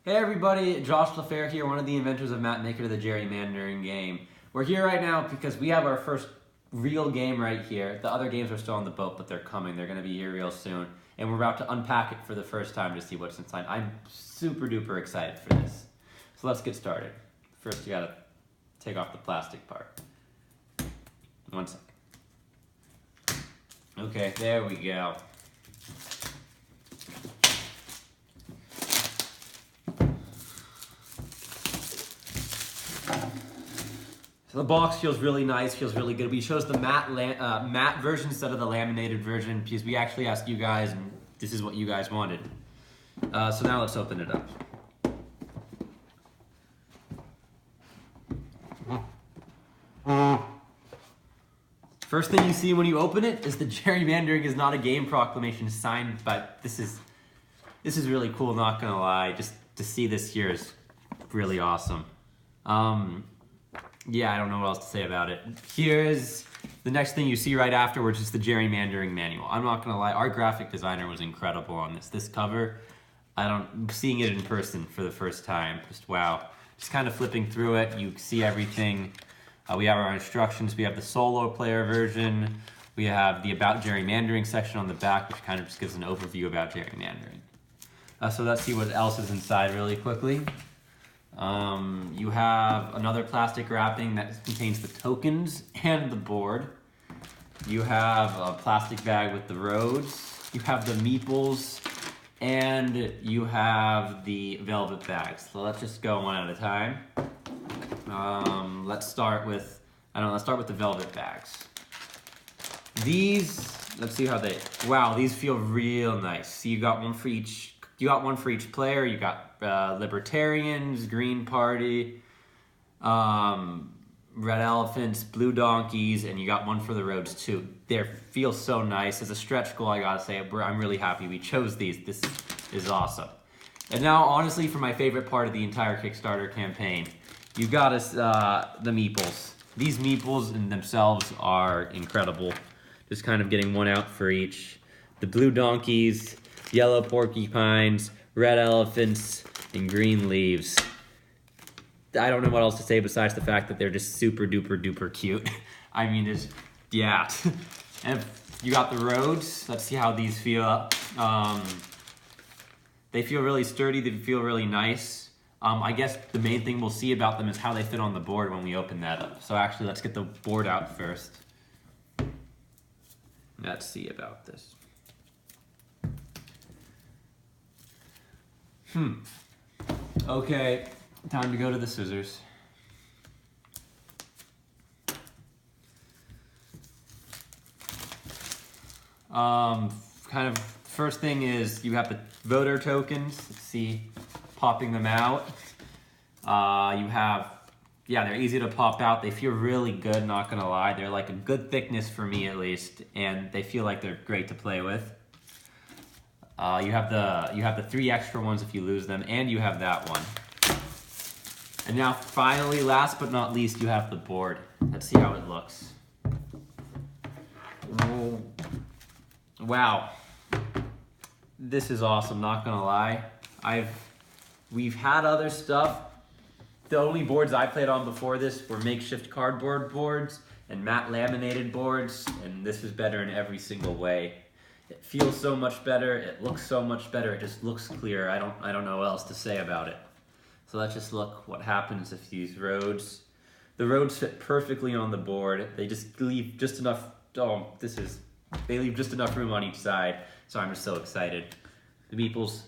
Hey everybody, Josh Lafair here, one of the inventors of Mapmaker, the Gerrymandering game. We're here right now because we have our first real game right here. The other games are still on the boat, but they're coming. They're going to be here real soon. And we're about to unpack it for the first time to see what's inside. I'm super duper excited for this. So let's get started. First you gotta take off the plastic part. 1 second. Okay, there we go. So the box feels really nice, feels really good. We chose the matte version instead of the laminated version because we actually asked you guys, and this is what you guys wanted. So now let's open it up. First thing you see when you open it is the Gerrymandering is not a game proclamation signed, but this is really cool, not gonna lie. Just to see this here is really awesome. Yeah, I don't know what else to say about it. Here's the next thing you see right afterwards is the Gerrymandering manual. I'm not gonna lie, our graphic designer was incredible on this. This cover, seeing it in person for the first time, just wow. Just kind of flipping through it, you see everything. We have our instructions, we have the solo player version, we have the About Gerrymandering section on the back, which kind of just gives an overview about gerrymandering. So let's see what else is inside really quickly. You have another plastic wrapping that contains the tokens and the board. You have a plastic bag with the roads. You have the meeples, and you have the velvet bags. So let's just go one at a time. Let's start with the velvet bags. These, let's see how they, wow, these feel real nice. So you got one for each player. You got Libertarians, Green Party, Red Elephants, Blue Donkeys, and you got one for the roads too. They feel so nice. As a stretch goal, I gotta say, I'm really happy we chose these. This is awesome. And now, honestly, for my favorite part of the entire Kickstarter campaign, you got us the meeples. These meeples in themselves are incredible. Just kind of getting one out for each. The Blue Donkeys, Yellow Porcupines, Red Elephants, and Green Leaves. I don't know what else to say besides the fact that they're just super duper duper cute. I mean, yeah. And you got the roads. Let's see how these feel. They feel really sturdy. They feel really nice. I guess the main thing we'll see about them is how they fit on the board when we open that up. So actually, let's get the board out first. Let's see about this. Okay, time to go to the scissors. Kind of first thing is you have the voter tokens. Let's see, popping them out. You have, yeah, they're easy to pop out. They feel really good, not gonna lie. They're like a good thickness for me at least, and they feel like they're great to play with. You have the 3 extra ones if you lose them, and you have that one. And now finally, last but not least, you have the board. Let's see how it looks. Whoa. Wow. This is awesome, not gonna lie. We've had other stuff. The only boards I played on before this were makeshift cardboard boards and matte laminated boards, and this is better in every single way. It feels so much better, it looks so much better, it just looks clear. I don't know what else to say about it. So let's just look what happens if these roads, the roads fit perfectly on the board. They just leave just enough, they leave just enough room on each side. So I'm just so excited. The meeples,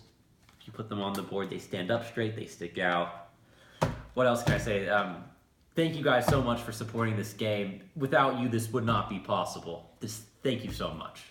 if you put them on the board, they stand up straight, they stick out. What else can I say? Thank you guys so much for supporting this game. Without you, this would not be possible. Thank you so much.